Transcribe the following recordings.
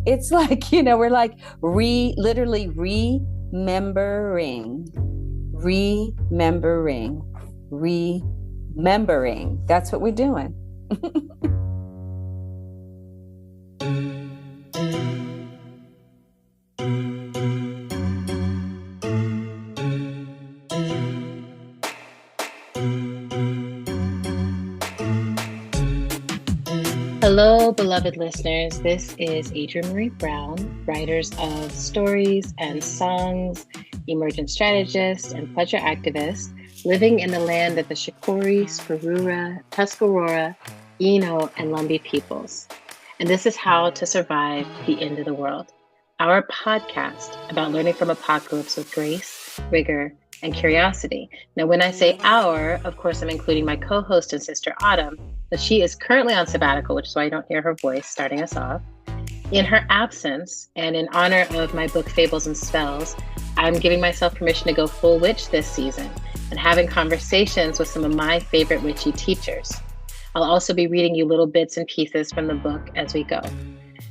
it's like, we're like literally remembering, remembering, remembering. That's what we're doing. Hello, beloved listeners. This is Adrienne Marie Brown, writers of stories and songs, emergent strategist, and pleasure activist, living in the land of the Shakori, Skarura, Tuscarora, Eno, and Lumbee peoples. And this is How to Survive the End of the World, our podcast about learning from apocalypse with grace, rigor, and curiosity. Now, when I say our, of course, I'm including my co-host and sister Autumn, but she is currently on sabbatical, which is why I don't hear her voice starting us off. In her absence, and in honor of my book Fables and Spells, I'm giving myself permission to go full witch this season and having conversations with some of my favorite witchy teachers. I'll also be reading you little bits and pieces from the book as we go.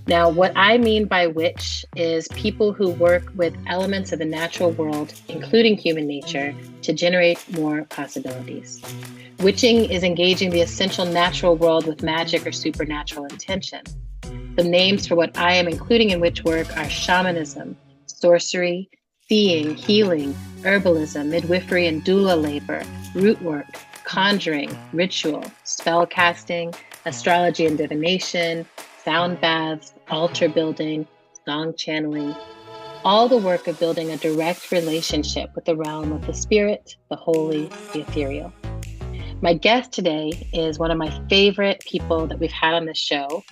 Now, what I mean by witch is people who work with elements of the natural world, including human nature, to generate more possibilities. Witching is engaging the essential natural world with magic or supernatural intention. The names for what I am including in witch work are shamanism, sorcery, seeing, healing, herbalism, midwifery and doula labor, root work, conjuring, ritual, spell casting, astrology and divination, sound baths, altar building, song channeling, all the work of building a direct relationship with the realm of the spirit, the holy, the ethereal. My guest today is one of my favorite people that we've had on the show.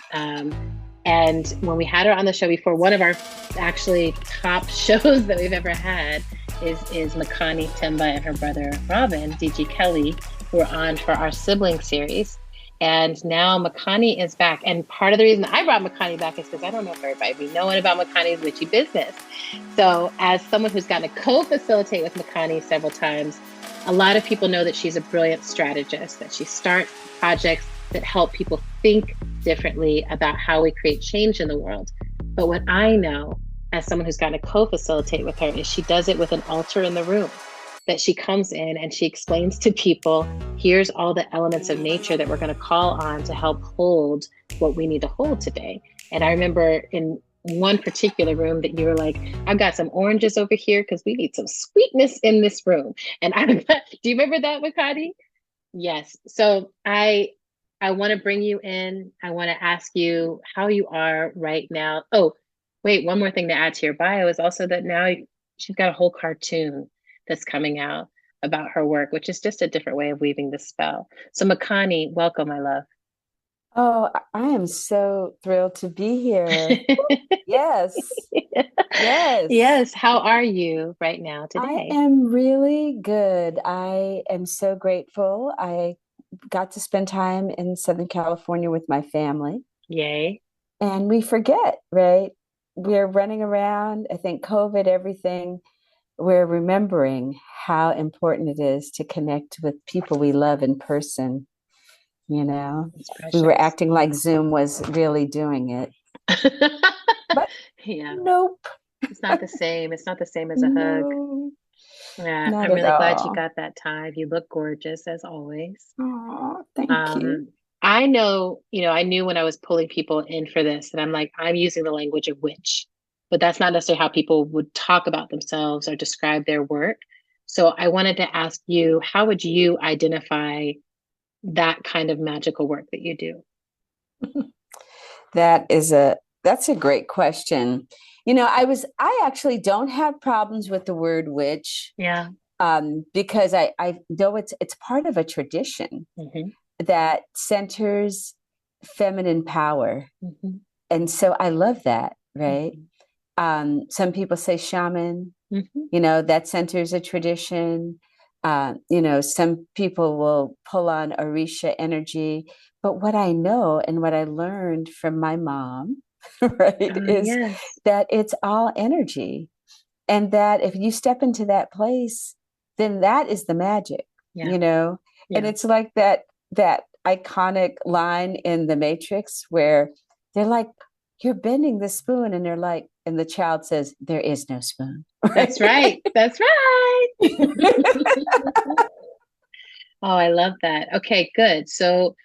And when we had her on the show before, one of our actually top shows that we've ever had is Makani, Themba, and her brother Robin, DG Kelly, who were on for our sibling series. And now Makani is back. And part of the reason I brought Makani back is because I don't know if everybody be knowing about Makani's witchy business. So as someone who's gotten to co-facilitate with Makani several times, a lot of people know that she's a brilliant strategist, that she starts projects that help people think differently about how we create change in the world. But what I know as someone who's gotten to co-facilitate with her is she does it with an altar in the room. That she comes in and she explains to people, here's all the elements of nature that we're going to call on to help hold what we need to hold today. And I remember in one particular room that you were like, I've got some oranges over here because we need some sweetness in this room. And do you remember that, Makati? Yes. So I want to bring you in. I want to ask you how you are right now. Oh, wait, one more thing to add to your bio is also that now she's got a whole cartoon that's coming out about her work, which is just a different way of weaving the spell. So Makani, welcome, my love. Oh, I am so thrilled to be here. Yes. Yes. Yes. How are you right now I today? am really good. I am so grateful. I got to spend time in Southern California with my family, Yay. and we forget, right? We're running around. I think COVID, everything, we're remembering how important it is to connect with people we love in person. You know, It's we were precious. acting like Zoom was really doing it, but Yeah. nope, It's not the same. It's not the same as a hug. no, Yeah. not I'm at really glad you all. got that time. You look gorgeous as always. Oh, thank you. Um, I know, I knew when I was pulling people in for this that I'm like, I'm using the language of witch, but that's not necessarily how people would talk about themselves or describe their work. So I wanted to ask you, how would you identify that kind of magical work that you do? That is that's a great question. I actually don't have problems with the word witch, Yeah. because I know it's part of a tradition Hmm. that centers feminine power. Hmm. And so I love that, right? Hmm. Some people say shaman, Hmm. that centers a tradition. Some people will pull on Orisha energy. But what I know and what I learned from my mom, right, is Yes. that it's all energy. And that if you step into that place, then that is the magic, Yeah. you know? And Yeah. it's like that iconic line in The Matrix where they're like, you're bending the spoon. And they're like, and the child says, there is no spoon. Right? That's right. That's right. Oh, I love that. Okay, good. So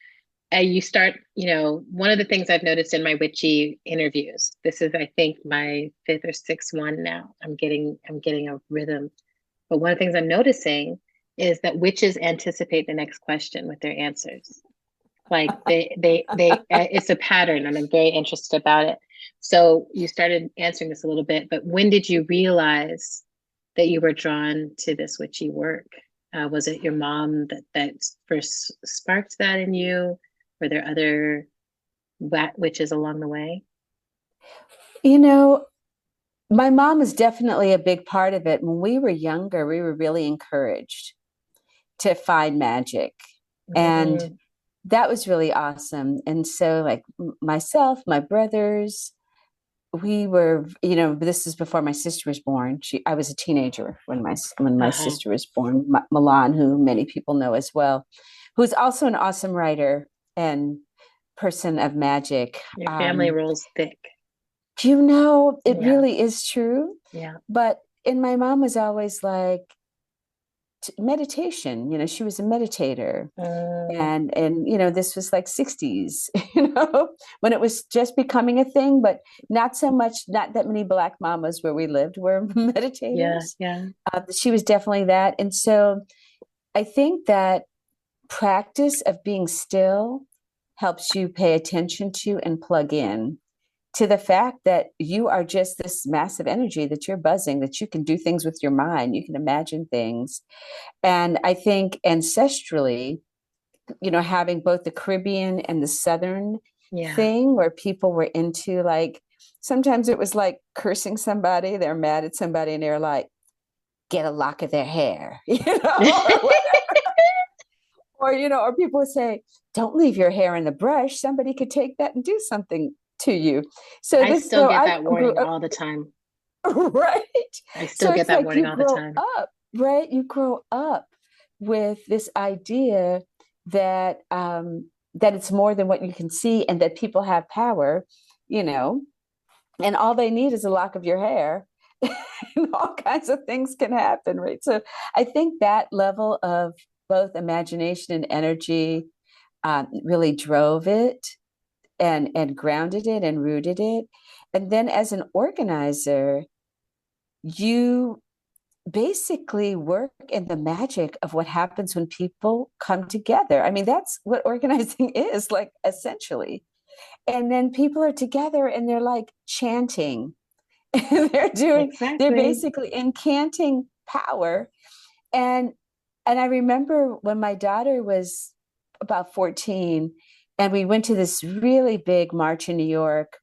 you start, one of the things I've noticed in my witchy interviews, this is, I think, my fifth or sixth one now. I'm getting a rhythm. But one of the things I'm noticing is that witches anticipate the next question with their answers. Like it's a pattern, and I'm very interested about it. So you started answering this a little bit, but when did you realize that you were drawn to this witchy work? Was it your mom that first sparked that in you? Were there other witches along the way? You know, my mom was definitely a big part of it. When we were younger, we were really encouraged to find magic. And Mm, that was really awesome. And so, like myself, my brothers, we were, this is before my sister was born. I was a teenager when my uh-huh. sister was born. Milan, who many people know as well, who's also an awesome writer and person of magic. Your family rolls thick. It Yeah, really is true. yeah. But and my mom was always like meditation. She was a meditator, Mm, and this was like 60s, when it was just becoming a thing, but not that many black mamas where we lived were yeah, meditators. yeah, She was definitely that. And so I think that practice of being still helps you pay attention to and plug in to the fact that you are just this massive energy, that you're buzzing, that you can do things with your mind, you can imagine things. And I think ancestrally, having both the Caribbean and the Southern yeah. thing where people were into, like, sometimes it was like cursing somebody, they're mad at somebody and they're like, get a lock of their hair, or whatever. Or people would say, don't leave your hair in the brush. Somebody could take that and do something to you. So I this, still so get I that grew warning up, all the time. right? I still So get it's that like warning you all the grow time. up, right? You grow up with this idea that that it's more than what you can see, and that people have power, you know, and all they need is a lock of your hair. And all kinds of things can happen, right? So I think that level of both imagination and energy really drove it and grounded it and rooted it. And then as an organizer, you basically work in the magic of what happens when people come together. I mean, that's what organizing is, like, essentially. And then people are together and they're like chanting. They're Exactly. basically incanting power. And I remember when my daughter was about 14 and we went to this really big march in New York.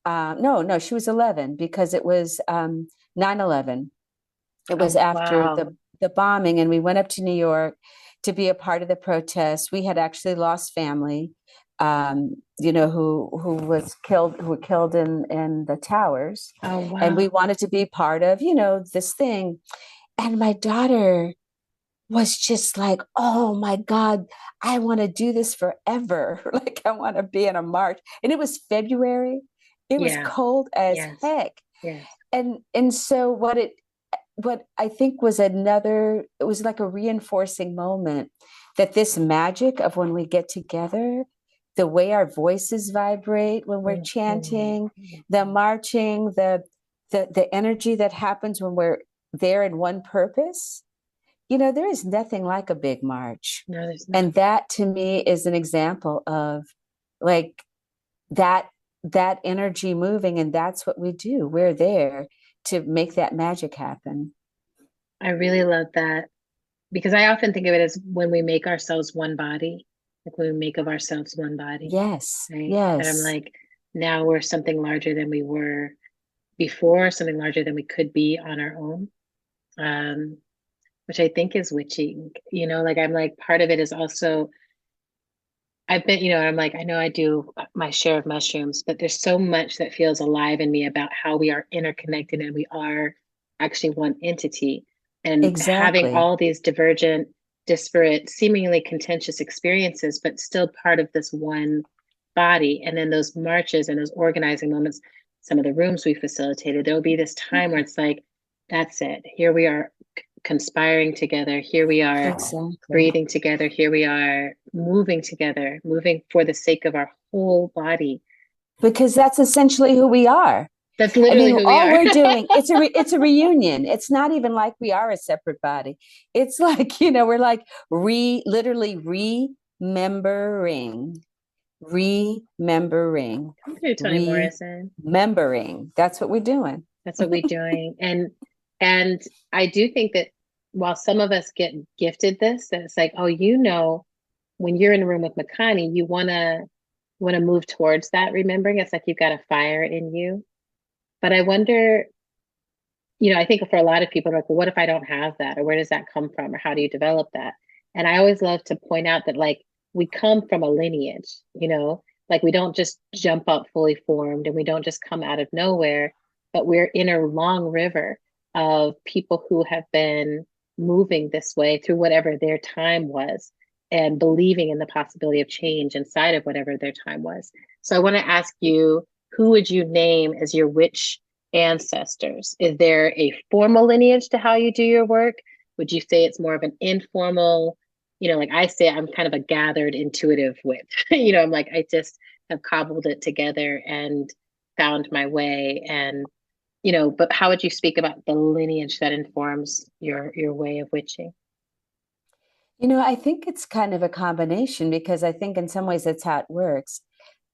No, she was 11 because it was 9/11. It was Oh, after wow. the bombing, and we went up to New York to be a part of the protest. We had actually lost family, who were killed in the towers, Oh, and we wow. wanted to be part of this thing. And my daughter was just like, oh my God, I want to do this forever. Like, I want to be in a march. And it was February. It was Yeah. cold as Yes. heck. Yes. And so what I think was it was like a reinforcing moment, that this magic of when we get together, the way our voices vibrate when we're Mhm. chanting, the marching, the energy that happens when we're there in one purpose. There is nothing like a big march. No, there's not. And that to me is an example of, like, that that energy moving, and that's what we do. We're there to make that magic happen. I really love that because I often think of it as when we make ourselves one body, like when we make of ourselves one body, Yes, right? That I'm yes, like, now we're something larger than we were before, something larger than we could be on our own. Um, which I think is witching, like I'm like, part of it is also, I've been, I'm like, I know I do my share of mushrooms, but there's so much that feels alive in me about how we are interconnected and we are actually one entity. And having exactly. all these divergent, disparate, seemingly contentious experiences, but still part of this one body. And then those marches and those organizing moments, some of the rooms we facilitated, there'll be this time where it's like, that's it. Here we are conspiring together. Here we are Exactly. breathing together. Here we are moving together, moving for the sake of our whole body. Because that's essentially who we are. That's I literally mean, who we all are. we're doing, it's a reunion. It's not even like we are a separate body. It's like, we're like literally remembering, You're Toni Morrison. remembering. That's what we're doing. That's what we're doing. And I do think that while some of us get gifted this, that it's like, oh, when you're in a room with Makani, you wanna move towards that remembering. It's like you've got a fire in you. But I wonder, I think for a lot of people, like, well, what if I don't have that? Or where does that come from? Or how do you develop that? And I always love to point out that, like, we come from a lineage, like we don't just jump up fully formed and we don't just come out of nowhere, but we're in a long river of people who have been moving this way through whatever their time was and believing in the possibility of change inside of whatever their time was. So I want to ask you, who would you name as your witch ancestors? Is there a formal lineage to how you do your work? Would you say it's more of an informal, like I say, I'm kind of a gathered intuitive witch. I'm like, I just have cobbled it together and found my way. And, but how would you speak about the lineage that informs your way of witching? I think it's kind of a combination because I think in some ways that's how it works.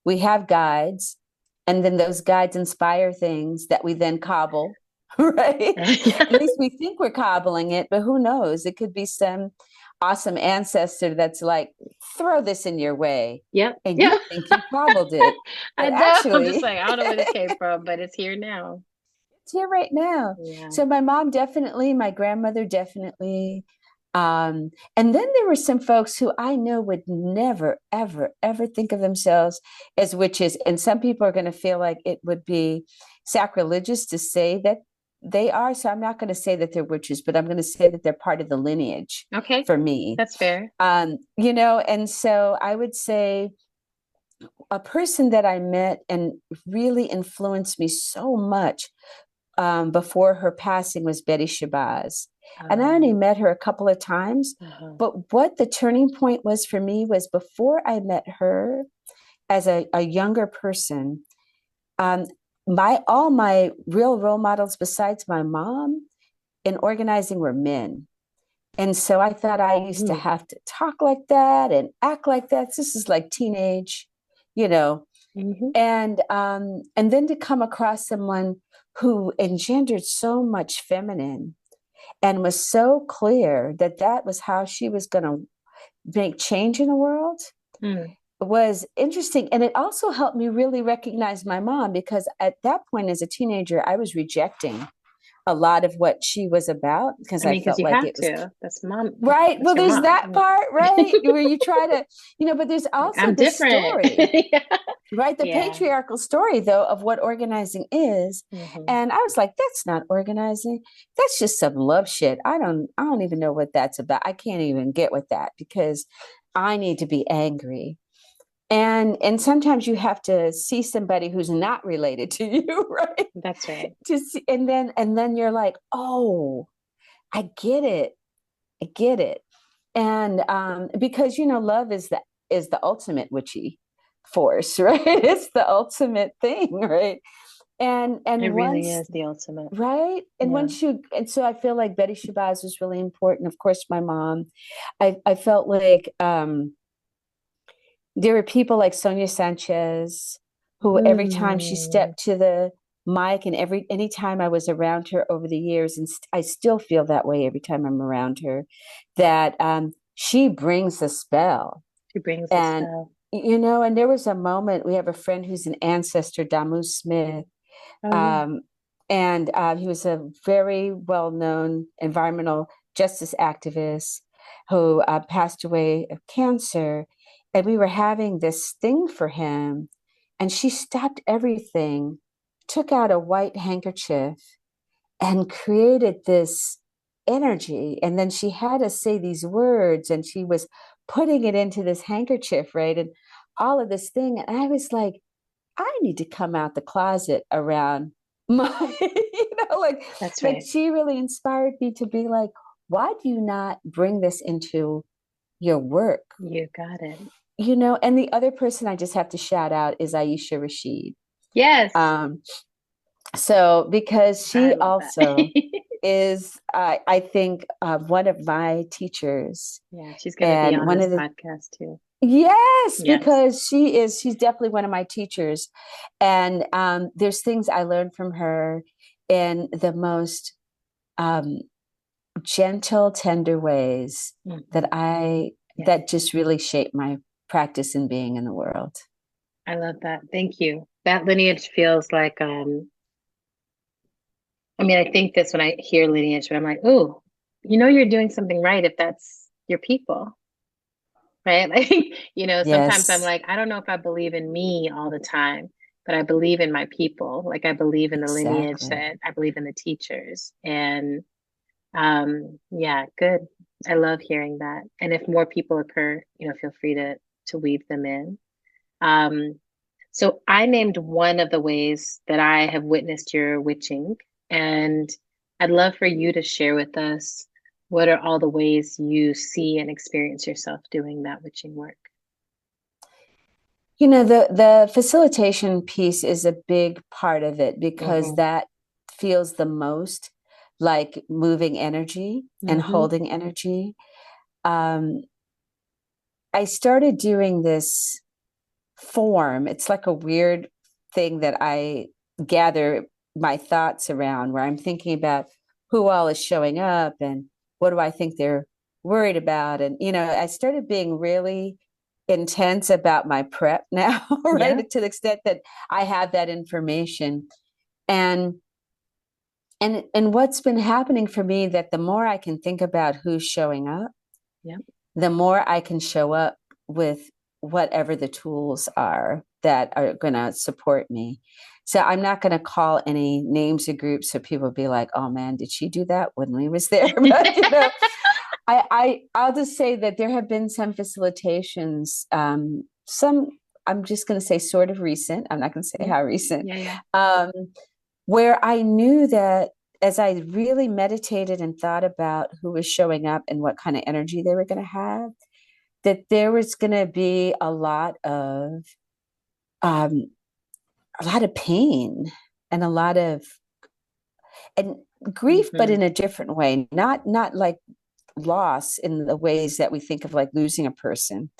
We have guides, and then those guides inspire things that we then cobble, right? At least we think we're cobbling it, but who knows? It could be some awesome ancestor that's like, throw this in your way. Yep. And you Yeah. think you cobbled it. I But know. I'm just actually, like, I don't know where this came from, but it's here now. it's here right now. Yeah. So my mom definitely, my grandmother definitely. And then there were some folks who I know would never, ever, ever think of themselves as witches. And some people are going to feel like it would be sacrilegious to say that they are. So I'm not going to say that they're witches, but I'm going to say that they're part of the lineage Okay. for me. That's fair. And so I would say a person that I met and really influenced me so much before her passing was Betty Shabazz. And I only Um, met her a couple of times. uh-huh. But what the turning point was for me was before I met her as a younger person, um, all my real role models besides my mom in organizing were men. And so I thought I used to Mm, have to talk like that and act like that. This is like teenage, you know, mhm. and then to come across someone who engendered so much feminine and was so clear that that was how she was going to make change in the world Mm. was interesting. And it also helped me really recognize my mom because at that point as a teenager I was rejecting a lot of what she was about because I I mean, because felt you like have it was to. That's mom. right. That's Well, your there's mom. that part, right? Where you try to, but there's Like, also I'm this different. story, Yeah. right? The Yeah. patriarchal story, though, of what organizing is. Hmm. And I was like, that's not organizing. That's just some love shit. I don't even know what that's about. I can't even get with that because I need to be angry. And sometimes you have to see somebody who's not related to you, right? That's right. To see, and then you're like, oh, I get it. I get it. And because love is the ultimate witchy force, right? It's the ultimate thing, right? It And really once is the ultimate. right, and Yeah. once you and so I feel like Betty Shabazz was really important. Of course, my mom. I felt like there were people like Sonia Sanchez, who every time she Mm. stepped to the mic and anytime I was around her over the years, and I still feel that way every time I'm around her, that she brings a spell. She brings the And spell. and there was a moment, we have a friend who's an ancestor, Damu Smith, Oh yeah. um, and he was a very well-known environmental justice activist who passed away of cancer. And we were having this thing for him, and she stopped everything, took out a white handkerchief, and created this energy. And then she had us say these words, and she was putting it into this handkerchief, right? And all of this thing. And I was like, I need to come out the closet around my, That's like right. she really inspired me to be like, why do you not bring this into your work? You got it. And the other person I just have to shout out is Aisha Rashid. Yes. Um, so because I she love that. also is, I think, one of my teachers, Yeah, she's going to be and on one this of the podcast too. yes, Yes. because she's definitely one of my teachers, and there's things I learned from her in the most um, gentle, tender ways that Hmm. I Yes. that just really shaped my practice in being in the world. I love that. Thank you. That lineage feels like, I mean, I think this when I hear lineage, but I'm like, oh, you're doing something right if that's your people, right? Like, sometimes I'm Yes, like, I don't know if I believe in me all the time, but I believe in my people. Like, I believe in the lineage exactly. that I believe in the teachers. And yeah, good. I love hearing that. And if more people occur, feel free to weave them in. Um, so I named one of the ways that I have witnessed your witching, and I'd love for you to share with us what are all the ways you see and experience yourself doing that witching work. The facilitation piece is a big part of it because Hmm. that feels the most like moving energy and Hmm. holding energy. Um, I started doing this form. It's like a weird thing that I gather my thoughts around, where I'm thinking about who all is showing up and what do I think they're worried about. And, I started being really intense about my prep now, Yeah. right? To the extent that I have that information. And and what's been happening for me, that the more I can think about who's showing up, Yeah. the more I can show up with whatever the tools are that are going to support me. So I'm not going to call any names of groups so people be like, "Oh man, did she do that when we was there?" But I'll just say that there have been some facilitations, some I'm just going to say sort of recent. I'm not going to say Yeah. how recent, Yeah. Yeah. um, where I knew that as I really meditated and thought about who was showing up and what kind of energy they were going to have, that there was going to be um, a lot of pain and a lot of and grief, but Hmm. in a different way, not like loss in the ways that we think of like losing a person.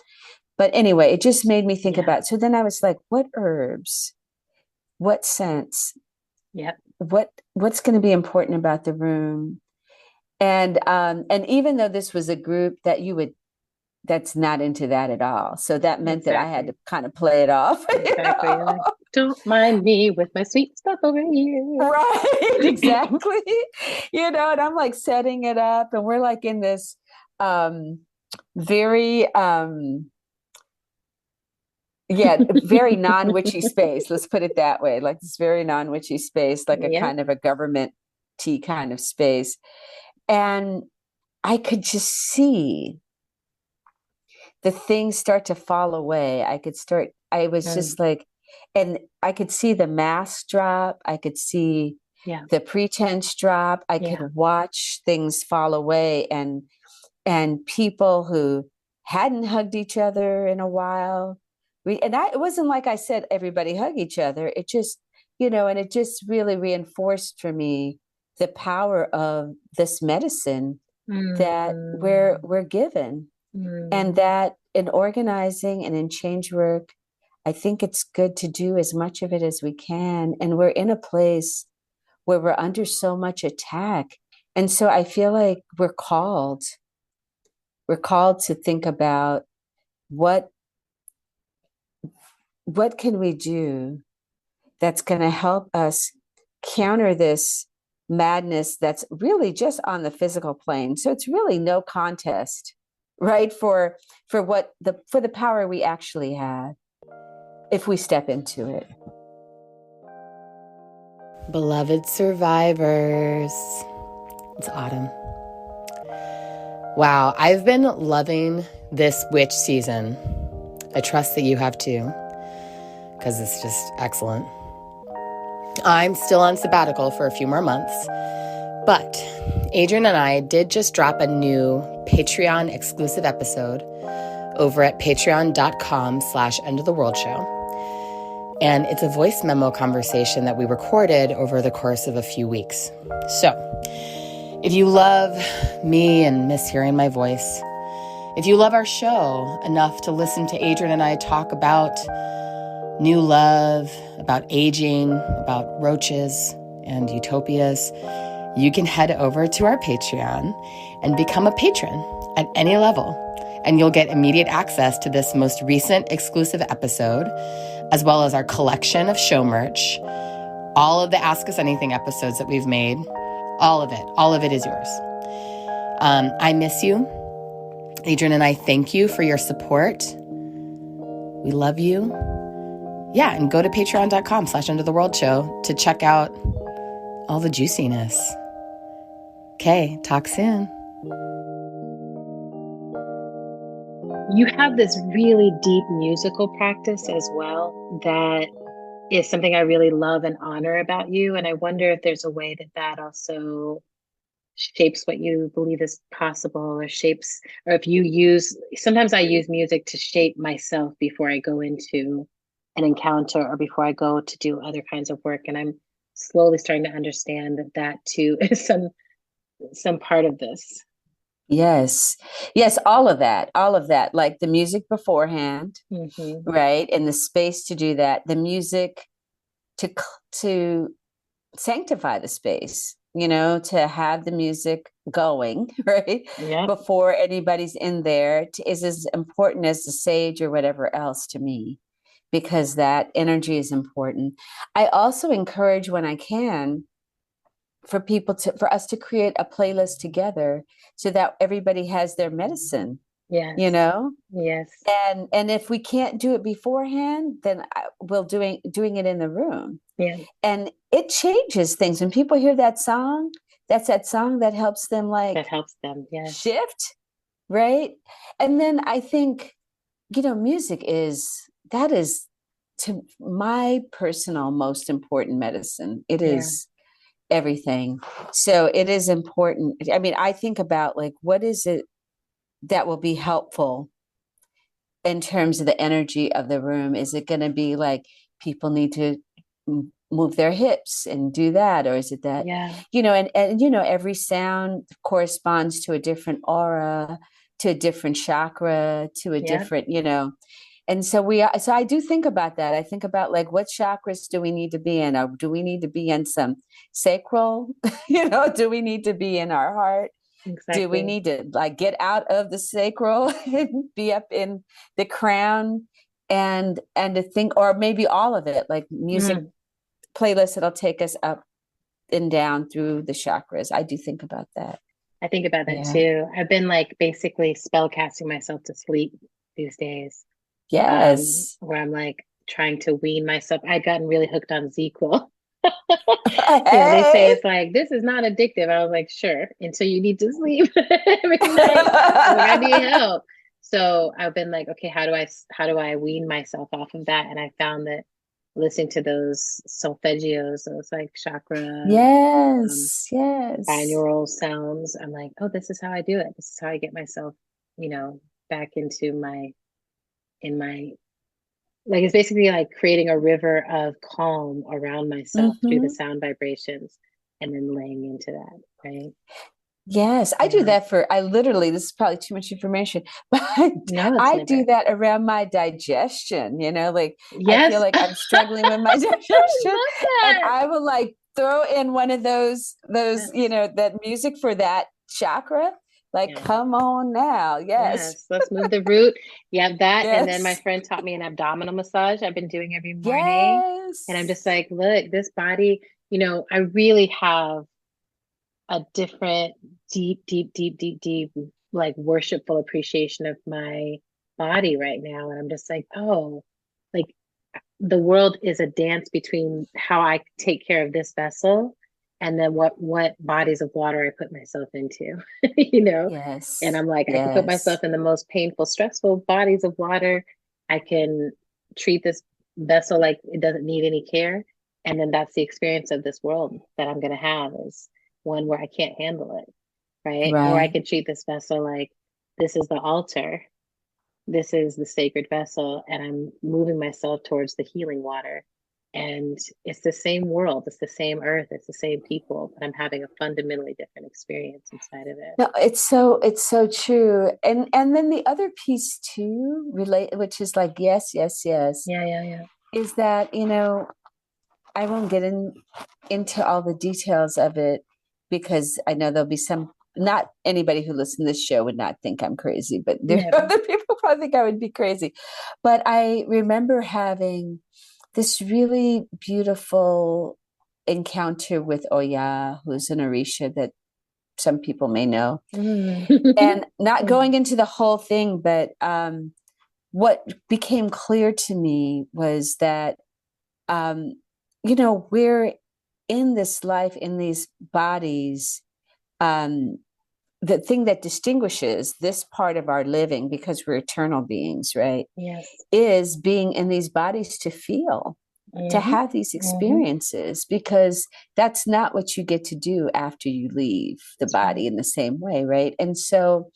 But anyway, it just made me think Yeah. about. So then I was like, what herbs, what scents, Yeah. what's going to be important about the room, and even though this was a group that's not into that at all. So that meant that I had Exactly. to kind of play it off, Exactly. You're like, don't mind me with my sweet stuff over here. Right, exactly. And I'm like setting it up, and we're like in this um very yeah, very non-witchy space. Let's put it that way. Like this very non-witchy space, like a Yeah. kind of a government tea kind of space. And I could just see the things start to fall away. I was Mm. just like, and I could see the mask drop. I could see Yeah. the pretense drop. I could Yeah. watch things fall away, and people who hadn't hugged each other in a while. It wasn't like I said, everybody hug each other. It just, and it just really reinforced for me the power of this medicine that we're Mm. we're given, and Mm. that in organizing and in change work, I think it's good to do as much of it as we can. And we're in a place where we're under so much attack. And so I feel like we're called to think about what what can we do that's going to help us counter this madness that's really just on the physical plane. So it's really no contest, right? For the power we actually have if we step into it. Beloved survivors, it's autumn. Wow, I've been loving this witch season. I trust that you have too, because it's just excellent. I'm still on sabbatical for a few more months, but Adrian and I did just drop a new Patreon exclusive episode over at patreon.com/End of the World Show. And it's a voice memo conversation that we recorded over the course of a few weeks. So if you love me and miss hearing my voice, if you love our show enough to listen to Adrian and I talk about new love, about aging, about roaches and utopias, you can head over to our Patreon and become a patron at any level. And you'll get immediate access to this most recent exclusive episode, as well as our collection of show merch, all of the Ask Us Anything episodes that we've made, all of it is yours. I miss you. Adrian and I thank you for your support. We love you. Yeah, and go to patreon.com/End of the World Show to check out all the juiciness. Okay, talk soon. You have this really deep musical practice as well that is something I really love and honor about you. And I wonder if there's a way that that also shapes what you believe is possible, or shapes, or if you use, sometimes I use music to shape myself before I go into an encounter or before I go to do other kinds of work. And I'm slowly starting to understand that that too is some part of this. Yes. Yes, all of that, like the music beforehand, right? And the space to do that, the music to sanctify the space, to have the music going, right? Yeah. Before anybody's in there is as important as the sage or whatever else to me, because that energy is important. I also encourage when I can for us to create a playlist together so that everybody has their medicine. Yes. Yes. And if we can't do it beforehand, then we'll doing it in the room. Yeah. And it changes things when people hear that song. That's that song that helps them, Yes. Shift, right? And then I think music is to my personal most important medicine. It is everything. So it is important. I mean, I think about what is it that will be helpful in terms of the energy of the room? Is it going to be people need to move their hips and do that? Or is it that, and every sound corresponds to a different aura, to a different chakra, to a different, and so I do think about that. I think about what chakras do we need to be in? Or do we need to be in some sacral? Do we need to be in our heart? Exactly. Do we need to get out of the sacral and be up in the crown and to think, or maybe all of it, music playlist that'll take us up and down through the chakras. I do think about that. I think about that too. I've been basically spell casting myself to sleep these days. Yes. Where I'm trying to wean myself. I'd gotten really hooked on ZQL. Hey. They say it's this is not addictive. I was like, sure, until you need to sleep every night. I need help. So I've been okay, how do I wean myself off of that? And I found that listening to those solfeggios, those chakra, yes, binaural sounds, I'm oh, this is how I do it. This is how I get myself, back into my it's basically creating a river of calm around myself through the sound vibrations and then laying into that, right? Yes, I do that this is probably too much information, but I do that around my digestion, I feel like I'm struggling with my digestion, and I will throw in one of those, that music for that chakra. Come on now. Yes. Let's move the root. Yeah, that. Yes. And then my friend taught me an abdominal massage I've been doing every morning. Yes. And I'm just look, this body, I really have a different, deep, worshipful appreciation of my body right now. And I'm just the world is a dance between how I take care of this vessel and then what bodies of water I put myself into, Yes. And I'm I can put myself in the most painful, stressful bodies of water I can treat this vessel like it doesn't need any care. And then that's the experience of this world that I'm going to have, is one where I can't handle it. Right. Or I Right. can treat this vessel like this is the altar, this is the sacred vessel, and I'm moving myself towards the healing water. And it's the same world, it's the same earth, it's the same people, but I'm having a fundamentally different experience inside of it. No, it's so true. And then the other piece too, relate, which is like, yes, yes, yes, Yeah, yeah, yeah. is that, I won't get into all the details of it because I know there'll be some, not anybody who listens to this show would not think I'm crazy, but there are Never. other people probably think I would be crazy. But I remember having this really beautiful encounter with Oya, who's an Orisha that some people may know, Mm. and not going into the whole thing, but what became clear to me was that um, we're in this life, in these bodies. Um, the thing that distinguishes this part of our living, because we're eternal beings, right, Yes. is being in these bodies to feel, to Mm-hmm. have these Mm-hmm. experiences, because that's not what you get to do after you leave the That's right. body in the same way, right? And so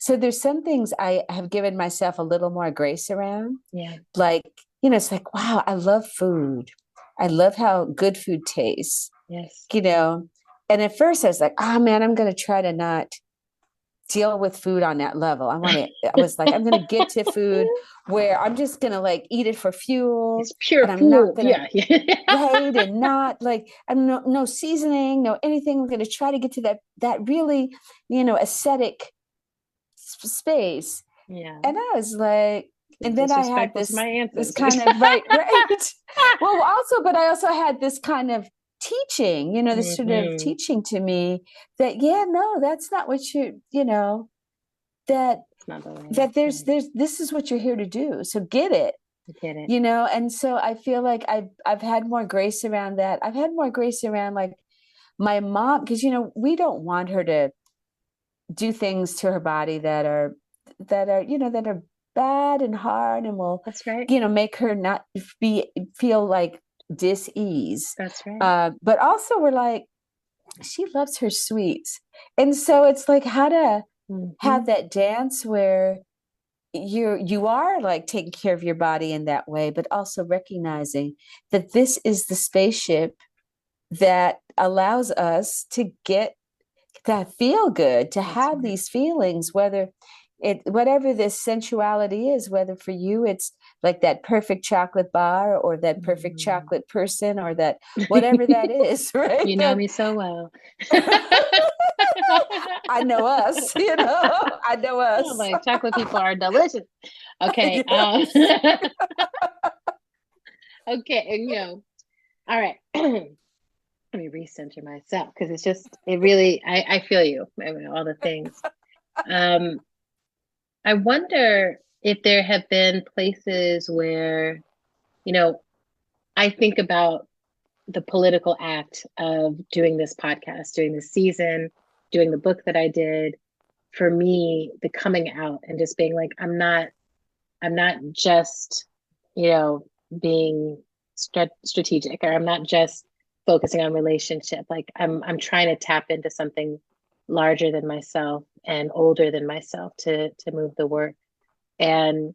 there's some things I have given myself a little more grace around. Yeah. Like, it's like, wow, I love food. I love how good food tastes, Yes. you know. And at first I was like, oh man, I'm gonna try to not deal with food on that level. I was like, I'm gonna get to food where I'm just gonna like eat it for fuel, It's pure and I'm not food. gonna Yeah. right and not like I'm no seasoning, no anything. I'm gonna try to get to that really, ascetic space. Yeah. And I was like, and then I had Disrespectful to this my this ancestors. kind of right. Well, also, but I also had this kind of teaching, this sort of Mm-hmm. teaching to me that, yeah, no, that's not what that It's not the way. that there's Right. this is what you're here to do. So get it, I get it. and so I feel like I've had more grace around that. I've had more grace around like my mom, because we don't want her to do things to her body that are bad and hard and will That's right. make her not feel like dis-ease. That's right. But also we're like, she loves her sweets, and so it's like how to Mm-hmm. have that dance where you are like taking care of your body in that way, but also recognizing that this is the spaceship that allows us to get that feel good, to That's have right. these feelings, whatever this sensuality is, whether for you it's like that perfect chocolate bar or that perfect Mm. chocolate person or that whatever that is, right? You know That me so well. I know us, I know Oh, us. my chocolate people are delicious. Okay. Yes. Okay. And all right. Let me recenter myself because it really, I feel you. I mean, all the things. Um, I wonder if there have been places where, you know, I think about the political act of doing this podcast, doing this season, doing the book that I did. For me, the coming out and just being like, I'm not just, you know, being strategic, or I'm not just focusing on relationship. Like I'm trying to tap into something larger than myself and older than myself to move the work. And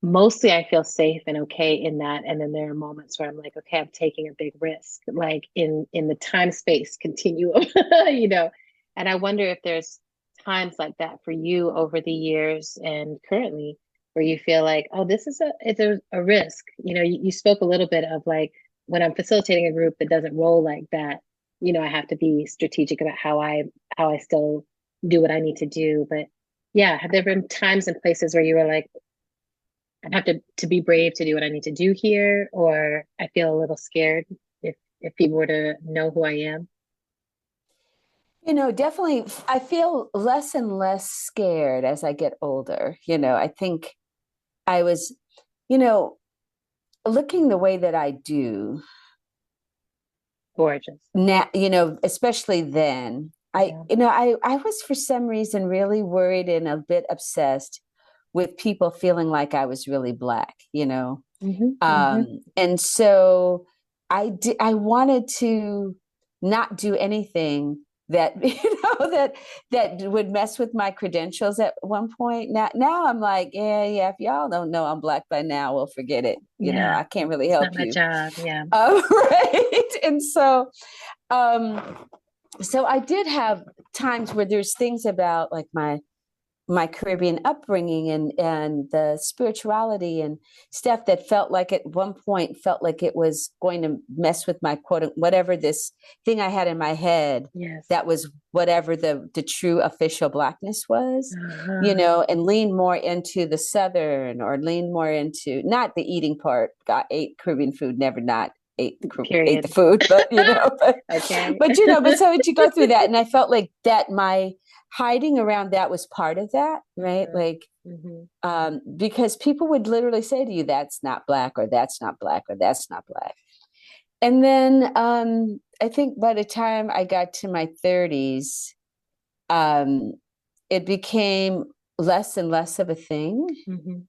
mostly I feel safe and okay in that. And then there are moments where I'm like, okay, I'm taking a big risk, like in the time space continuum, you know. And I wonder if there's times like that for you over the years and currently where you feel like, oh, this is a risk. You spoke a little bit of like when I'm facilitating a group that doesn't roll like that, I have to be strategic about how I still do what I need to do. But yeah, have there been times and places where you were like, I have to be brave to do what I need to do here, or I feel a little scared if people were to know who I am. Definitely, I feel less and less scared as I get older. I think I was, you know, looking the way that I do Gorgeous. now, especially then, Yeah. I was for some reason really worried and a bit obsessed with people feeling like I was really Black, you know. Hmm. And so I wanted to not do anything that that would mess with my credentials at one point. Now I'm like, yeah, if y'all don't know I'm Black by now, well, forget it. Yeah, I can't really it's not help my you. job. Yeah. Right. And um so I did have times where there's things about like my Caribbean upbringing and the spirituality and stuff that felt like at one point felt like it was going to mess with my quote, whatever this thing I had in my head Yes. that was whatever the true official Blackness was, Uh-huh. and lean more into the Southern or lean more into not the eating part. Got ate Caribbean food, never not ate the Period. food, but Okay. but so you go through that, and I felt like that my hiding around that was part of that, right? Mhm. Like, Mhm. because people would literally say to you, that's not Black, or that's not Black, or that's not Black. And then I think by the time I got to my 30s, um, it became less and less of a thing. Mhm.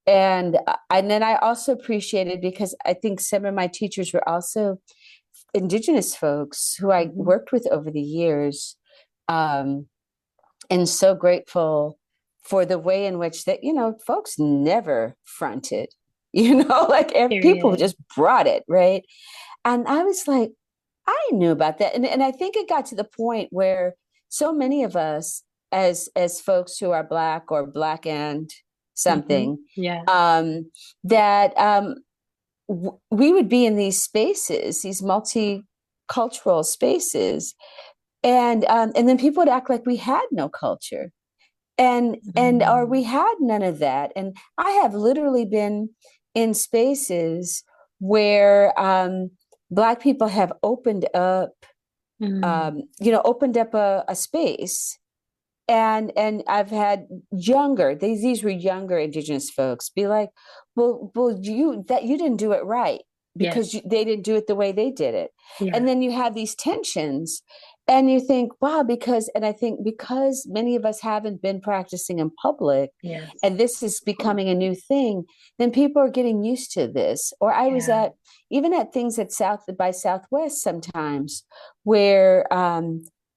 And then I also appreciated, because I think some of my teachers were also Indigenous folks who I Mhm. worked with over the years. Um, and so grateful for the way in which that folks never fronted, like people Period. just brought it, right? And I was like, I knew about that, and I think it got to the point where so many of us as folks who are Black or Black and Mhm. something, Yeah. um that we would be in these spaces, these multicultural spaces, and then people would act like we had no culture, and or we Mm. had none of that. And I have literally been in spaces where Black people have Mm. opened up a space, and I've had these were younger Indigenous folks be like, well, you didn't do it right, because Yes. they didn't do it the way they did it. Yeah. And then you have these tensions, and you think, wow, and I think because many of us haven't been practicing in public, Yes. and this is becoming a new thing, then people are getting used to this. Or I was Yeah. at even at things at South by Southwest sometimes, where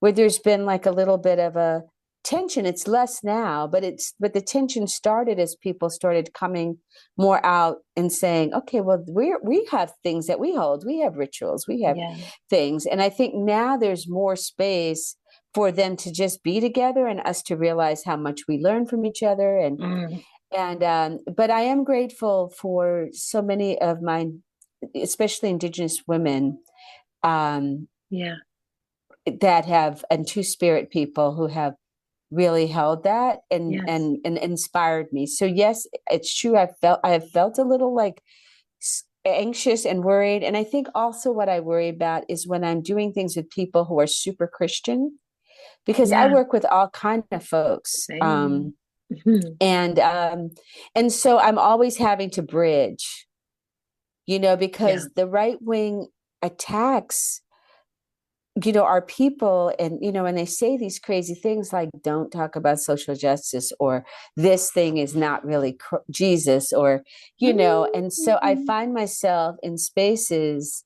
there's been like a little bit of a tension. It's less now, but the tension started as people started coming more out and saying, okay, well, we have things that we hold, we have rituals, we have Yeah. things. And I think now there's more space for them to just be together, and us to realize how much we learn from each other. Mm. And but I am grateful for so many of my, especially Indigenous women, um Yeah. that have, and Two-Spirit people who have really held that Yes. and inspired me. So yes, it's true. I have felt a little like anxious and worried. And I think also what I worry about is when I'm doing things with people who are super Christian, because I Yeah. work with all kind of folks. Same. Mhm. And so I'm always having to bridge, Yeah. because the right wing attacks our people, and they say these crazy things like, don't talk about social justice, or this thing is not really Jesus, or and so I Mhm. find myself in spaces,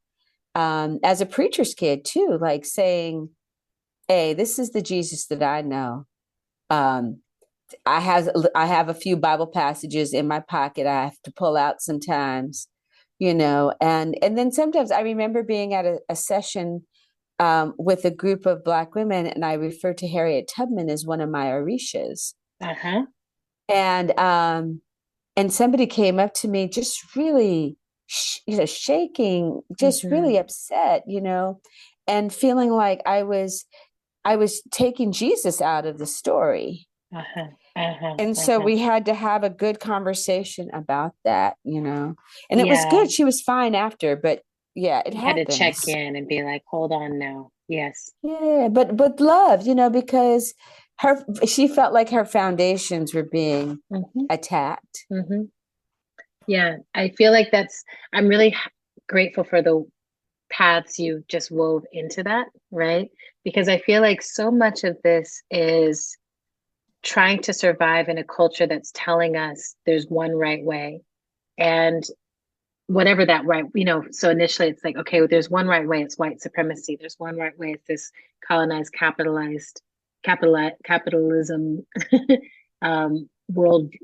as a preacher's kid too, like saying, hey, this is the Jesus that I know. um I have a few Bible passages in my pocket I have to pull out sometimes, and then sometimes I remember being at a session, with a group of Black women, and I refer to Harriet Tubman as one of my Orishas. Uh-huh. And somebody came up to me, just really, shaking, just Mhm. really upset, and feeling like I was taking Jesus out of the story. Uh-huh. Uh-huh. And so Uh-huh. we had to have a good conversation about that. And it was Yeah. good. She was fine after, but yeah, it You had to check happens. in and be like, hold on now. Yes. Yeah, but love, because she felt like her foundations were being Hmm. attacked. Hmm. Yeah. I feel like I'm really grateful for the paths you just wove into that, right? Because I feel like so much of this is trying to survive in a culture that's telling us there's one right way. And whatever that right, so initially it's like, okay, well, there's one right way, it's white supremacy. There's one right way, it's this colonized, capitalism,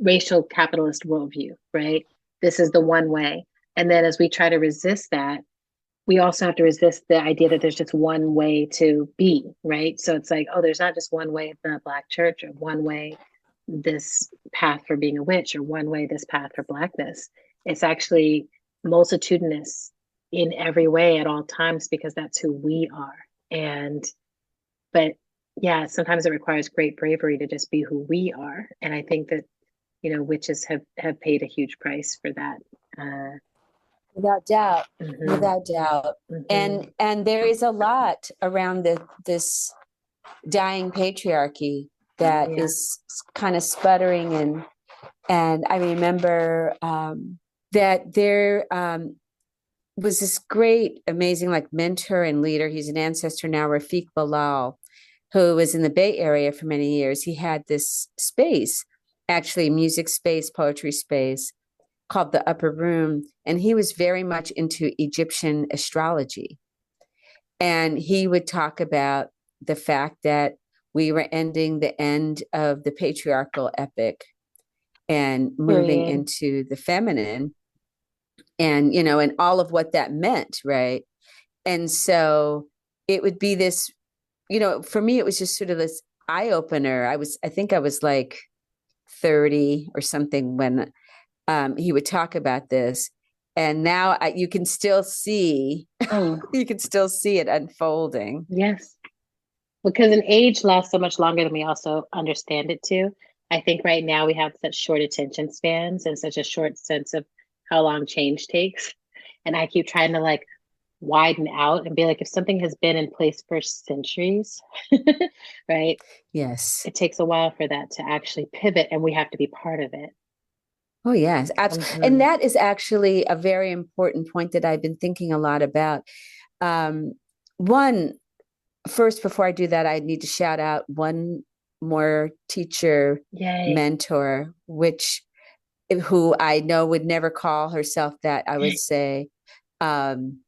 racial capitalist worldview, right? This is the one way. And then as we try to resist that, we also have to resist the idea that there's just one way to be, right? So it's like, oh, there's not just one way in the Black church, or one way this path for being a witch, or one way this path for Blackness. It's actually multitudinous in every way at all times, because that's who we are. But yeah, sometimes it requires great bravery to just be who we are. And I think that, witches have paid a huge price for that. Without doubt, Mhm, without doubt. mhm. And there is a lot around this dying patriarchy that Yeah. is kind of sputtering. And I remember that there was this great, amazing, like, mentor and leader. He's an ancestor now, Rafiq Bilal, who was in the Bay Area for many years. He had this space, actually, music space, poetry space, called the Upper Room. And he was very much into Egyptian astrology. And he would talk about the fact that we were ending the end of the patriarchal epic and moving Period. into the feminine, and, and all of what that meant, right? And so it would be this, for me, it was just sort of this eye opener. I think I was like 30 or something when he would talk about this. And now you can still see, Mm, you can still see it unfolding. yes. Because an age lasts so much longer than we also understand it to. I think right now we have such short attention spans and such a short sense of how long change takes. And I keep trying to like widen out and be like, if something has been in place for centuries, right? Yes. It takes a while for that to actually pivot, and we have to be part of it. Oh, yes, absolutely. And Mhm. that is actually a very important point that I've been thinking a lot about. Um, one, first, before I do that, I need to shout out one more teacher, Yay. mentor, who I know would never call herself that. I would say, um,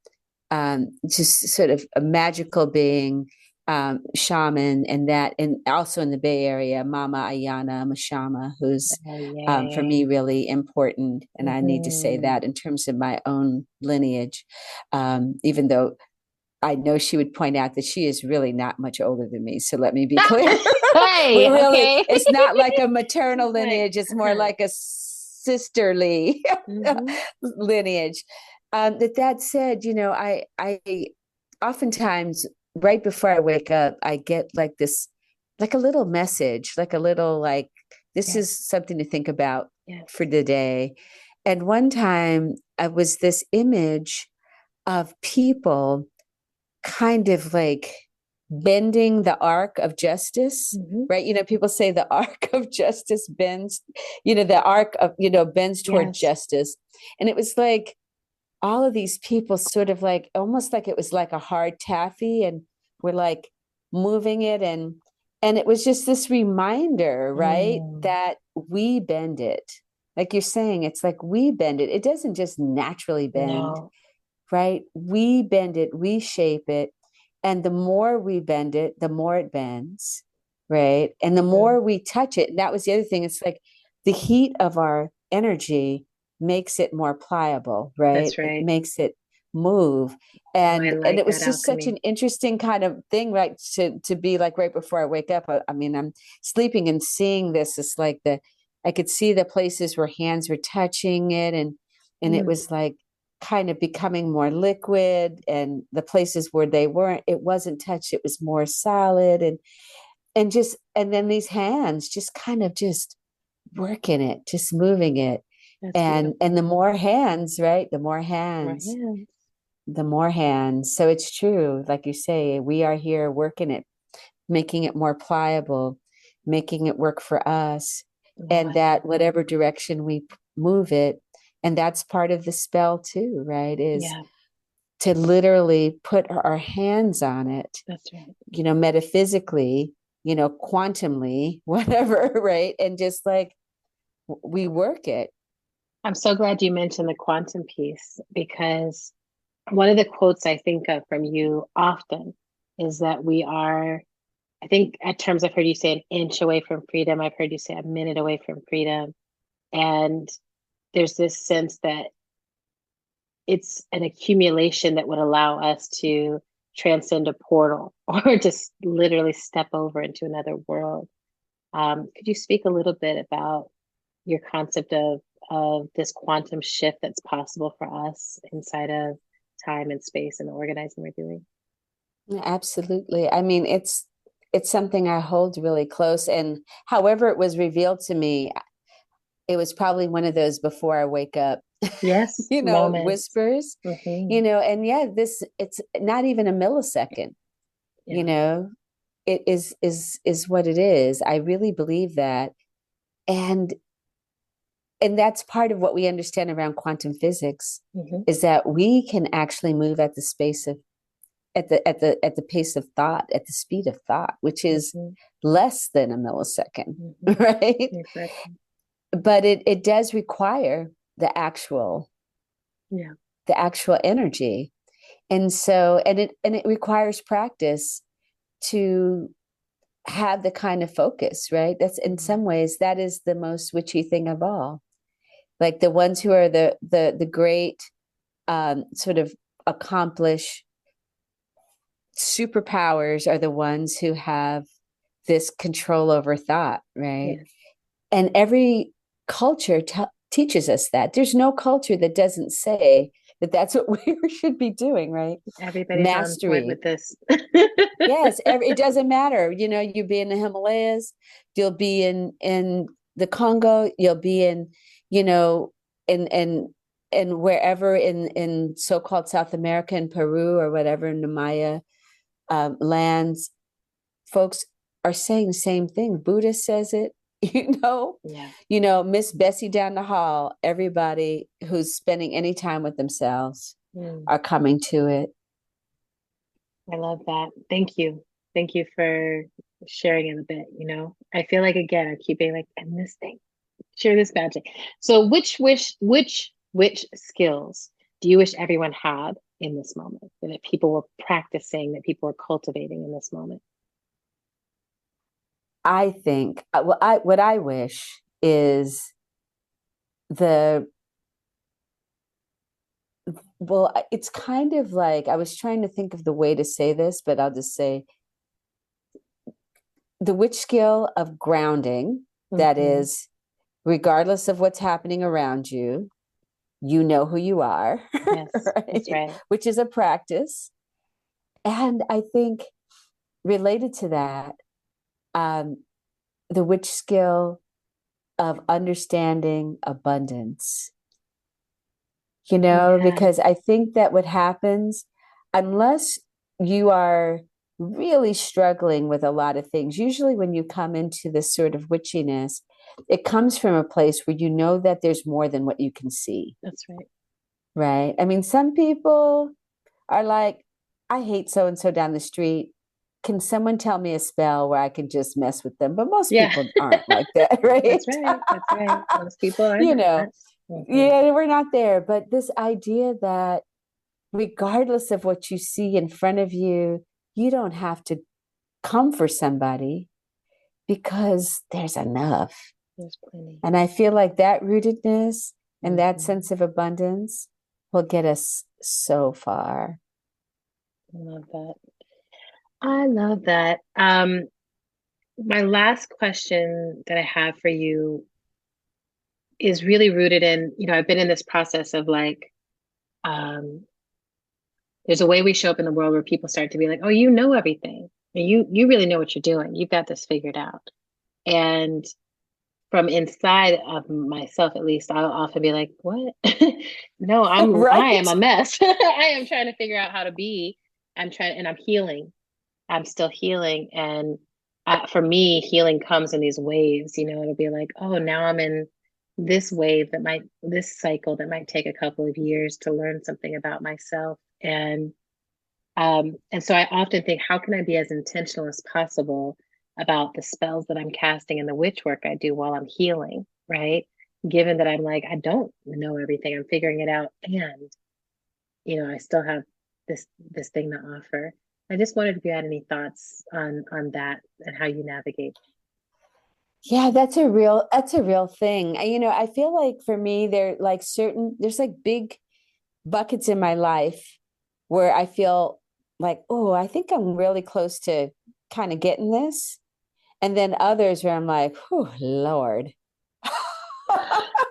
just sort of a magical being, shaman, and also in the Bay Area, Mama Ayana Mashama, who's for me Yay. really important. And I need to say Mhm. that in terms of my own lineage, even though I know she would point out that she is really not much older than me. So let me be clear. Hey, We're really, okay. it's not like a maternal Like, lineage, it's more like a sisterly mhm. lineage. That said, I oftentimes, right before I wake up, I get like this, like a little message, like a little, like, this Yes, is something to think about yes, for the day. And one time I was this image of people kind of like bending the arc of justice, hmm, right? People say the arc of justice bends, the arc of, bends toward yes. justice. And it was like all of these people sort of like, almost like it was like a hard taffy, and we're like moving it. And it was just this reminder, right? Mm, That we bend it. Like you're saying, it's like we bend it. It doesn't just naturally bend, no, right? We bend it, we shape it. And the more we bend it, the more it bends, right? And the mm, more we touch it, and that was the other thing. It's like the heat of our energy makes it more pliable, right? that's It right. makes it move. Oh, I And like it that was just such an alchemy. interesting kind of thing, right? To be like right before I wake up. I mean, I'm sleeping and seeing this. It's like I could see the places where hands were touching it, and it Mm, was like kind of becoming more liquid, and the places where it wasn't touched, it was more solid, and then these hands just kind of just working it, just moving it. that's And the beautiful. more hands, right, the more Right. hands, Yeah. the more hands. So it's true, like you say, we are here working it, making it more pliable, making it work for us, Oh, and I love that that. whatever direction we move it. And that's part of the spell too, right? Is Yeah, to literally put our hands on it, that's right. metaphysically, quantumly, whatever, right? And just like we work it. I'm so glad you mentioned the quantum piece, because one of the quotes I think of from you often is that we are, I think at terms I've heard you say an inch away from freedom. I've heard you say a minute away from freedom. And there's this sense that it's an accumulation that would allow us to transcend a portal or just literally step over into another world. Could you speak a little bit about your concept of this quantum shift that's possible for us inside of time and space and the organizing we're doing? Absolutely. I mean, it's something I hold really close. And however it was revealed to me, it was probably one of those before I wake up, Yes, moments. whispers, Mm-hmm. and yeah, it's not even a millisecond, you Yeah. know, it is what it is. I really believe that. And and that's part of what we understand around quantum physics Mm-hmm. is that we can actually move at the space of at the pace of thought, at the speed of thought, which is Mm-hmm. less than a millisecond, Mm-hmm. right? You're correct. But it does require the actual Yeah. the actual energy. And so and it requires practice to have the kind of focus, right? That's in Mm-hmm. some ways that is the most witchy thing of all. Like the ones who are the great sort of accomplish superpowers are the ones who have this control over thought, right? Yes. And every culture teaches us that. There's no culture that doesn't say that that's what we should be doing, right? Everybody's on point Mastery. with this. Yes, it doesn't matter. You'll be in the Himalayas, you'll be in the Congo, you'll be in, you know, in wherever in so-called South America, in Peru or whatever, in the Maya lands, folks are saying the same thing. Buddha says it, Yeah. Miss Bessie down the hall, everybody who's spending any time with themselves Mm. are coming to it. I love that. Thank you. Thank you for sharing it a bit. I feel like, again, I keep being like, and this thing, share this magic. So which skills do you wish everyone had in this moment, that people were practicing, that people were cultivating in this moment? I think what I wish is the well, it's kind of like I was trying to think of the way to say this, but I'll just say the witch skill of grounding, that Mm-hmm. is, regardless of what's happening around you, you know who you are, Yes, that's right? right. Which is a practice. And I think related to that, um, the witch skill of understanding abundance, Yeah, because I think that what happens, unless you are really struggling with a lot of things, usually when you come into this sort of witchiness, it comes from a place where you know that there's more than what you can see, that's right. right? I mean, some people are like, I hate so and so down the street. Can someone tell me a spell where I can just mess with them? But most Yeah. people aren't like that, right? That's right. That's right. Most people are you not. know, Mhm. yeah, we're not there. But this idea that regardless of what you see in front of you, you don't have to come for somebody because there's enough. There's plenty. And I feel like that rootedness and that Mhm. sense of abundance will get us so far. I love that. I love that. My last question that I have for you is really rooted in, I've been in this process of like, um, there's a way we show up in the world where people start to be like, oh, you know everything. You really know what you're doing. You've got this figured out. And from inside of myself, at least, I'll often be like, what? No, I am Right? a mess. I am trying to figure out how to be. And I'm healing. I'm still healing. And for me, healing comes in these waves. It'll be like, oh, now I'm in this wave this cycle that might take a couple of years to learn something about myself. And so I often think, how can I be as intentional as possible about the spells that I'm casting and the witch work I do while I'm healing, right? Given that I'm like, I don't know everything, I'm figuring it out, and I still have this thing to offer. I just wondered if you had any thoughts on that and how you navigate. Yeah, that's a real thing. I feel like for me, there's like big buckets in my life where I feel like, oh, I think I'm really close to kind of getting this. And then others where I'm like, oh, Lord.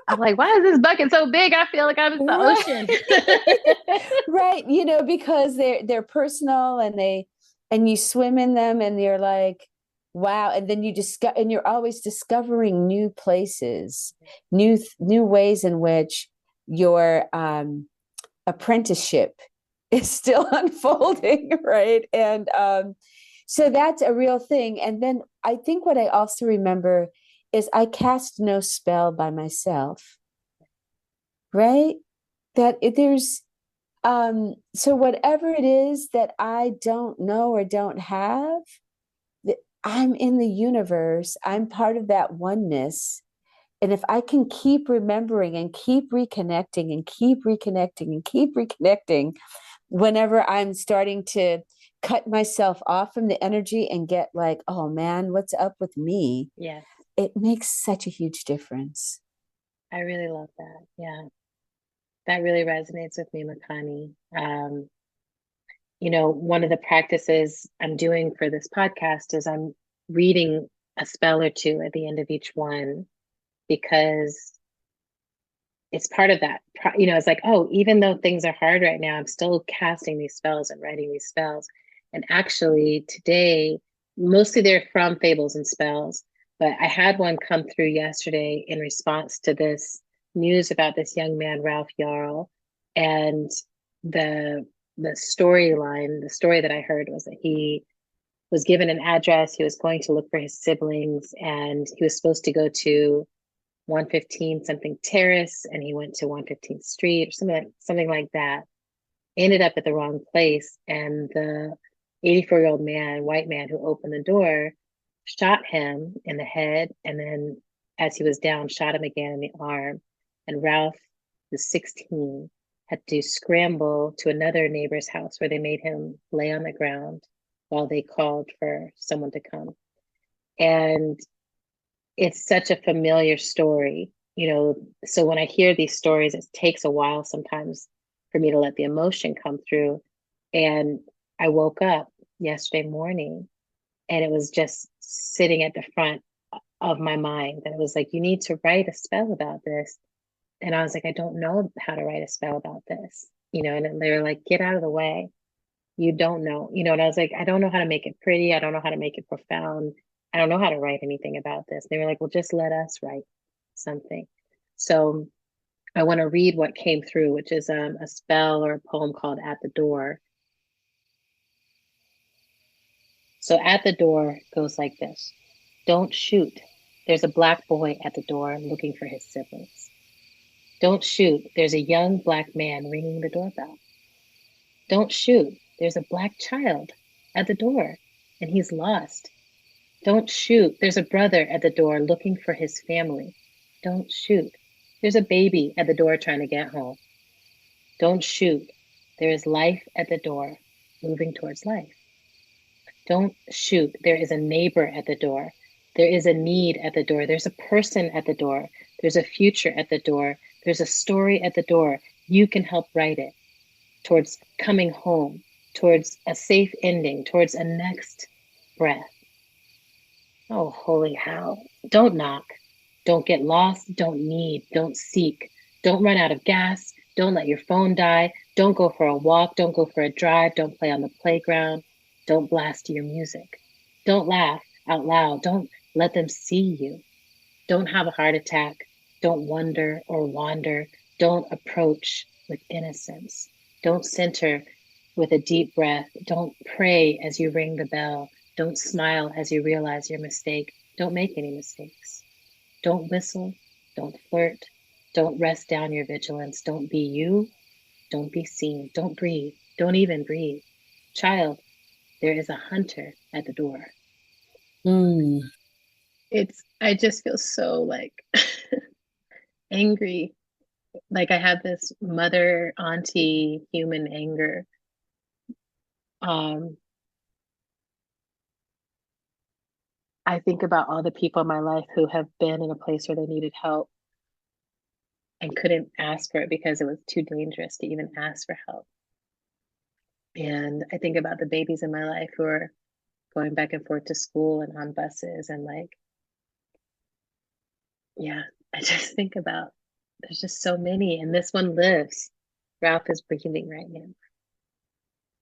I'm like, why is this bucket so big? I feel like I'm in the Right. ocean. Right. Because they're personal and you swim in them and you're like, wow. And then and you're always discovering new places, new ways in which your apprenticeship is still unfolding, right? And so that's a real thing. And then I think what I also remember is I cast no spell by myself, right? There's so whatever it is that I don't know or don't have, I'm in the universe. I'm part of that oneness. And if I can keep remembering and keep reconnecting and keep reconnecting and keep reconnecting, whenever I'm starting to cut myself off from the energy and get like, oh man, what's up with me? Yes, It makes such a huge difference. I really love that. Yeah, that really resonates with me, Makani. One of the practices I'm doing for this podcast is I'm reading a spell or two at the end of each one, because it's part of that. It's like, oh, even though things are hard right now, I'm still casting these spells and writing these spells. And actually, today, mostly they're from fables and spells, but I had one come through yesterday in response to this news about this young man, Ralph Yarl. And the the storyline, the story that I heard was that he was given an address. He was going to look for his siblings, and he was supposed to go to 115 something terrace, and he went to 115th Street or something like that. Ended up at the wrong place, and the 84-year-old man, white man who opened the door, shot him in the head, and then as he was down, shot him again in the arm. And Ralph, the 16, had to scramble to another neighbor's house where they made him lay on the ground while they called for someone to come. And it's such a familiar story, so when I hear these stories, it takes a while sometimes for me to let the emotion come through. And I woke up yesterday morning and it was just sitting at the front of my mind. And it was like, you need to write a spell about this. And I was like, I don't know how to write a spell about this, and they were like, get out of the way. You don't know, and I was like, I don't know how to make it pretty. I don't know how to make it profound. I don't know how to write anything about this. They were like, well, just let us write something. So I want to read what came through, which is a spell or a poem called At the Door. So At the Door goes like this. Don't shoot. There's a black boy at the door looking for his siblings. Don't shoot. There's a young black man ringing the doorbell. Don't shoot. There's a black child at the door and he's lost. Don't shoot. There's a brother at the door looking for his family. Don't shoot. There's a baby at the door trying to get home. Don't shoot. There is life at the door, moving towards life. Don't shoot. There is a neighbor at the door. There is a need at the door. There's a person at the door. There's a future at the door. There's a story at the door. You can help write it towards coming home, towards a safe ending, towards a next breath. Oh, holy hell. Don't knock. Don't get lost. Don't need. Don't seek. Don't run out of gas. Don't let your phone die. Don't go for a walk. Don't go for a drive. Don't play on the playground. Don't blast your music. Don't laugh out loud. Don't let them see you. Don't have a heart attack. Don't wonder or wander. Don't approach with innocence. Don't center with a deep breath. Don't pray as you ring the bell. Don't smile as you realize your mistake. Don't make any mistakes. Don't whistle. Don't flirt. Don't rest down your vigilance. Don't be you. Don't be seen. Don't breathe. Don't even breathe. Child, there is a hunter at the door. Mm. I just feel so like angry. Like I have this mother, auntie, human anger. Um, I think about all the people in my life who have been in a place where they needed help and couldn't ask for it because it was too dangerous to even ask for help. And I think about the babies in my life who are going back and forth to school and on buses and like, yeah, I just think about there's just so many, and this one lives. Ralph is breathing right now.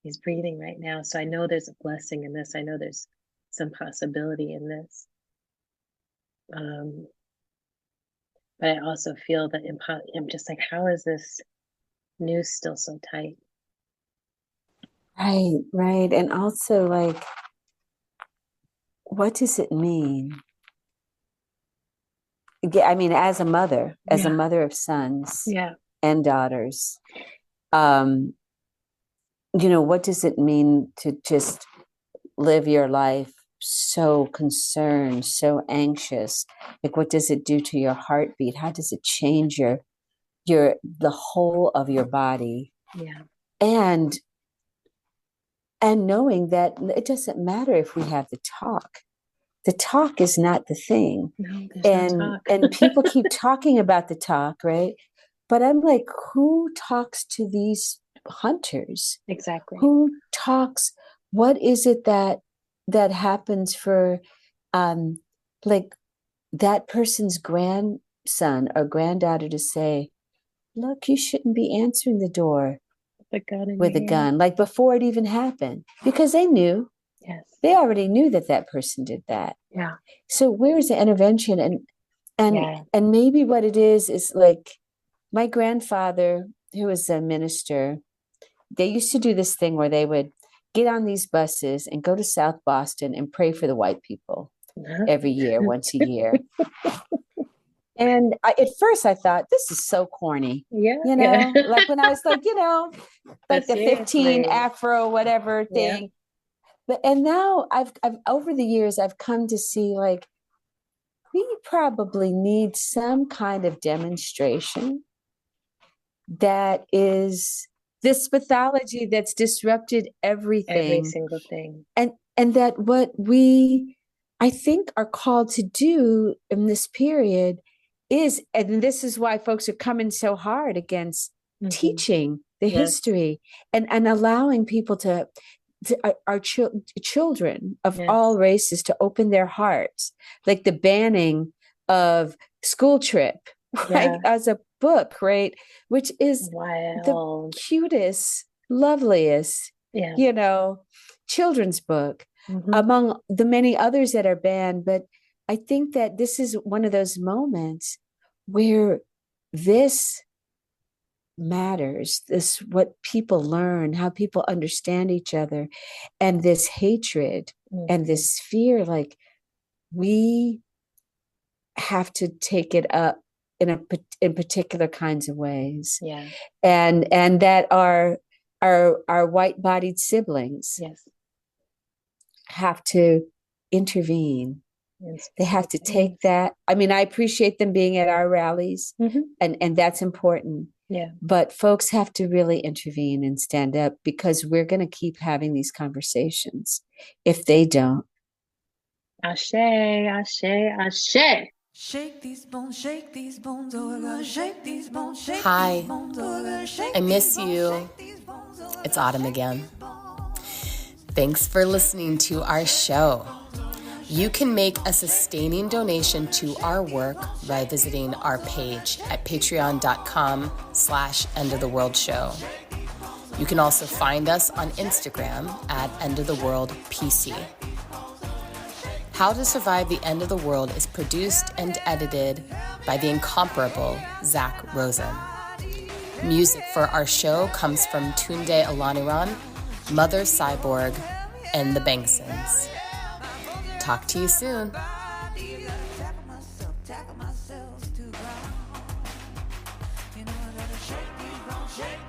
He's breathing right now. So I know there's a blessing in this. I know there's some possibility in this. Um, but I also feel that I'm just like, how is this noose still so tight? Right, right. And also, like, what does it mean? I mean, as a Yeah, mother of sons yeah, and daughters, um, what does it mean to just live your life so concerned, so anxious? Like, what does it do to your heartbeat? How does it change the whole of your body? yeah. And and knowing that it doesn't matter if we have the talk is not the thing. No, there's no and talk. and people keep talking about the talk, right? But I'm like, who talks to these hunters? Exactly. Who talks? What is it that happens for um like that person's grandson or granddaughter to say, look, you shouldn't be answering the door The gun in with a your hand. gun, like before it even happened, because Yes. they already knew that person did that. Yeah. So where's the intervention? And Yeah. and maybe what it is like my grandfather, who was a minister, they used to do this thing where they would get on these buses and go to South Boston and pray for the white people every year, once a year. And at first I thought, this is so corny. Yeah. Yeah. Like when I was like, But like the 15 seriously, Afro, whatever yeah. thing. And now I've over the years, I've come to see like, we probably need some kind of demonstration that is this pathology that's disrupted Every everything, single thing. and that what we, I think, are called to do in this period is, and this is why folks are coming so hard against Mm-hmm. teaching the Yes. history and allowing people to our children of Yes. all races to open their hearts, like the banning of school trip, right, Yeah. as a book, right, which is the Wild. cutest, loveliest, Yeah. you know, children's book Mm-hmm. among the many others that are banned. But I think that this is one of those moments where this matters, this what people learn, how people understand each other, and this hatred and Mm-hmm. this fear, like we have to take it up in particular kinds of ways, Yeah. and that our white-bodied siblings Yes. have to intervene. In They have specific to take ways. that. I mean, I appreciate them being at our rallies, Mm-hmm. and that's important. Yeah. But folks have to really intervene and stand up, because we're going to keep having these conversations if they don't. Ashe, ashe, ashe. Shake these bones, oh, we're gonna shake these bones, shake Hi, these bones, oh, we're gonna shake I these miss bones, you. shake these bones, oh, we're It's gonna autumn shake again. these bones. Thanks for listening to our show. You can make a sustaining donation to our work by visiting our page at patreon.com/endoftheworldshow. You can also find us on Instagram at endoftheworldpc. How to Survive the End of the World is produced and edited by the incomparable Zach Rosen. Music for our show comes from Tunde Alaniran, Mother Cyborg, and the Bangsons. Talk to you soon. Tackle myself to ground. You know I gotta shake these bones, shake